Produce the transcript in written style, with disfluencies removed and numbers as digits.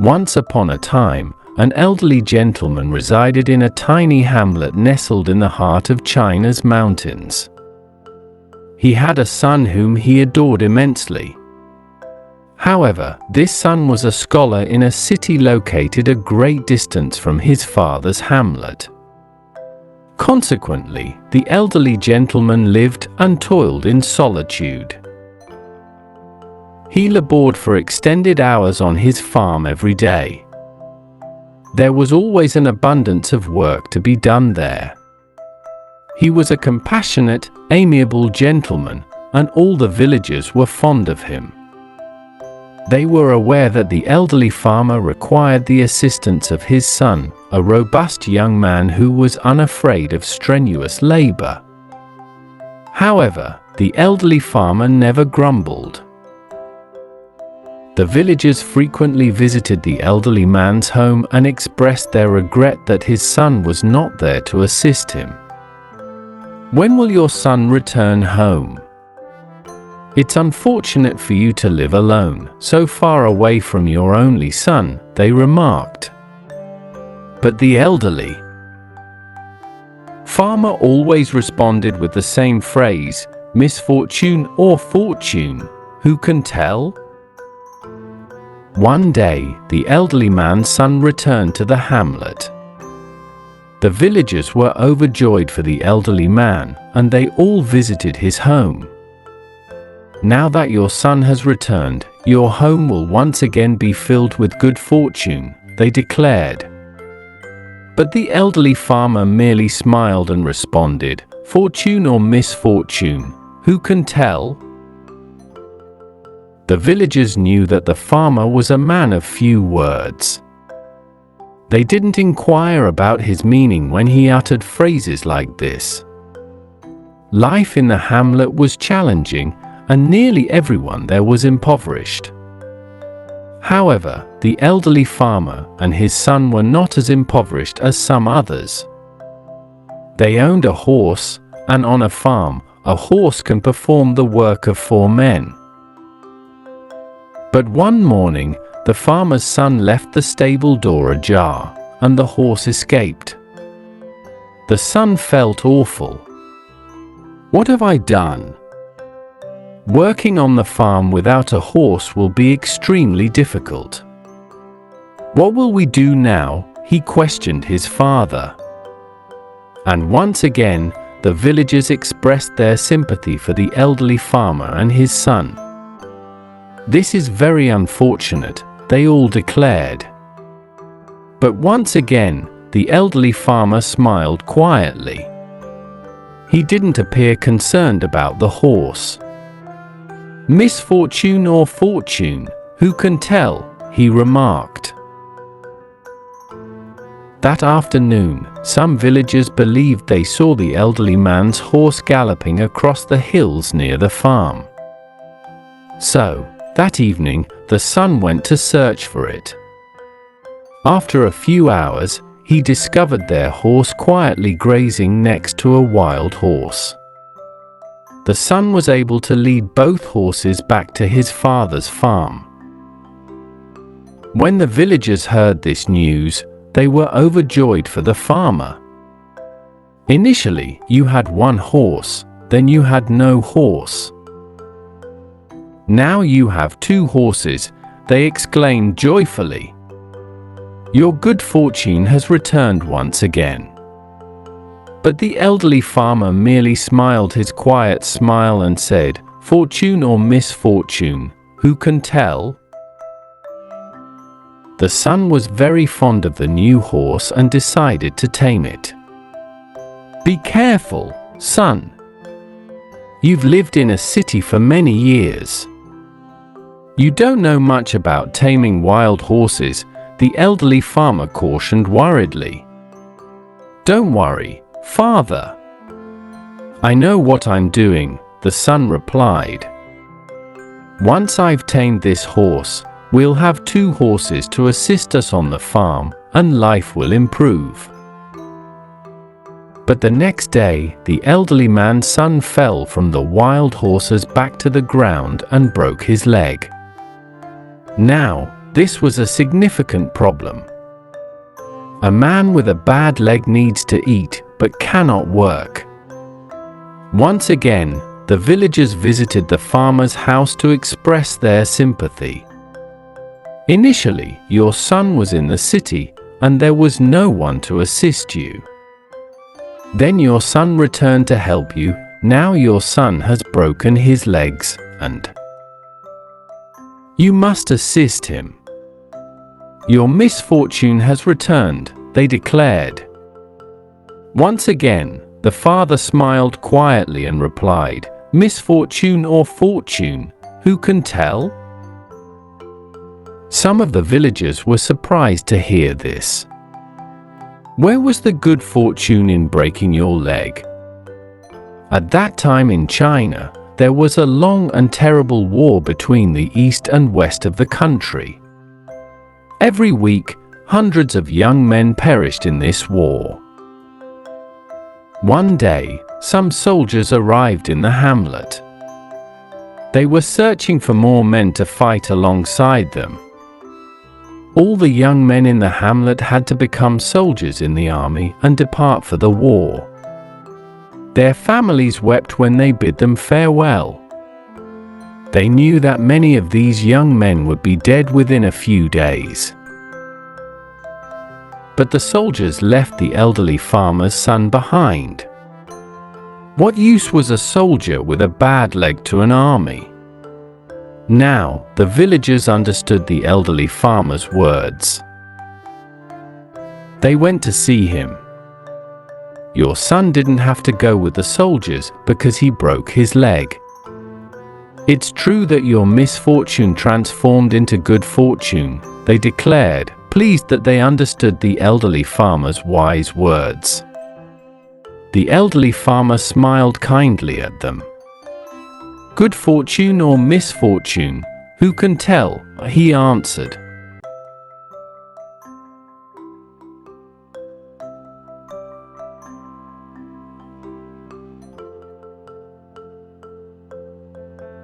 Once upon a time, an elderly gentleman resided in a tiny hamlet nestled in the heart of China's mountains. He had a son whom he adored immensely. However, this son was a scholar in a city located a great distance from his father's hamlet. Consequently, the elderly gentleman lived and toiled in solitude. He labored for extended hours on his farm every day. There was always an abundance of work to be done there. He was a compassionate, amiable gentleman, and all the villagers were fond of him. They were aware that the elderly farmer required the assistance of his son, a robust young man who was unafraid of strenuous labor. However, the elderly farmer never grumbled. The villagers frequently visited the elderly man's home and expressed their regret that his son was not there to assist him. "When will your son return home? It's unfortunate for you to live alone, so far away from your only son," they remarked. But the elderly farmer always responded with the same phrase, "Misfortune or fortune, who can tell?" One day, the elderly man's son returned to the hamlet. The villagers were overjoyed for the elderly man, and they all visited his home. "Now that your son has returned, your home will once again be filled with good fortune," they declared. But the elderly farmer merely smiled and responded, "Fortune or misfortune, who can tell?" The villagers knew that the farmer was a man of few words. They didn't inquire about his meaning when he uttered phrases like this. Life in the hamlet was challenging, and nearly everyone there was impoverished. However, the elderly farmer and his son were not as impoverished as some others. They owned a horse, and on a farm, a horse can perform the work of 4 men. But one morning, the farmer's son left the stable door ajar, and the horse escaped. The son felt awful. "What have I done? Working on the farm without a horse will be extremely difficult. What will we do now?" he questioned his father. And once again, the villagers expressed their sympathy for the elderly farmer and his son. "This is very unfortunate," they all declared. But once again, the elderly farmer smiled quietly. He didn't appear concerned about the horse. "Misfortune or fortune, who can tell?" he remarked. That afternoon, some villagers believed they saw the elderly man's horse galloping across the hills near the farm. So, that evening, the son went to search for it. After a few hours, he discovered their horse quietly grazing next to a wild horse. The son was able to lead both horses back to his father's farm. When the villagers heard this news, they were overjoyed for the farmer. Initially, you had one horse, then you had no horse. Now you have 2 horses, they exclaimed joyfully. Your good fortune has returned once again. But the elderly farmer merely smiled his quiet smile and said, "Fortune or misfortune, who can tell?" The son was very fond of the new horse and decided to tame it. "Be careful, son. You've lived in a city for many years. You don't know much about taming wild horses," the elderly farmer cautioned worriedly. "Don't worry, father. I know what I'm doing," the son replied. "Once I've tamed this horse, we'll have 2 horses to assist us on the farm, and life will improve." But the next day, the elderly man's son fell from the wild horse's back to the ground and broke his leg. Now, This was a significant problem. A man with a bad leg needs to eat, but cannot work. Once again, the villagers visited the farmer's house to express their sympathy. Initially, your son was in the city, and there was no one to assist you. Then your son returned to help you. Now your son has broken his legs, and you must assist him. Your misfortune has returned, they declared. Once again, the father smiled quietly and replied, "Misfortune or fortune, who can tell?" Some of the villagers were surprised to hear this. Where was the good fortune in breaking your leg? At that time in China, there was a long and terrible war between the east and west of the country. Every week, hundreds of young men perished in this war. One day, some soldiers arrived in the hamlet. They were searching for more men to fight alongside them. All the young men in the hamlet had to become soldiers in the army and depart for the war. Their families wept when they bid them farewell. They knew that many of these young men would be dead within a few days. But the soldiers left the elderly farmer's son behind. What use was a soldier with a bad leg to an army? Now, the villagers understood the elderly farmer's words. They went to see him. Your son didn't have to go with the soldiers because he broke his leg. It's true that your misfortune transformed into good fortune, they declared, pleased that they understood the elderly farmer's wise words. The elderly farmer smiled kindly at them. Good fortune or misfortune, who can tell? He answered.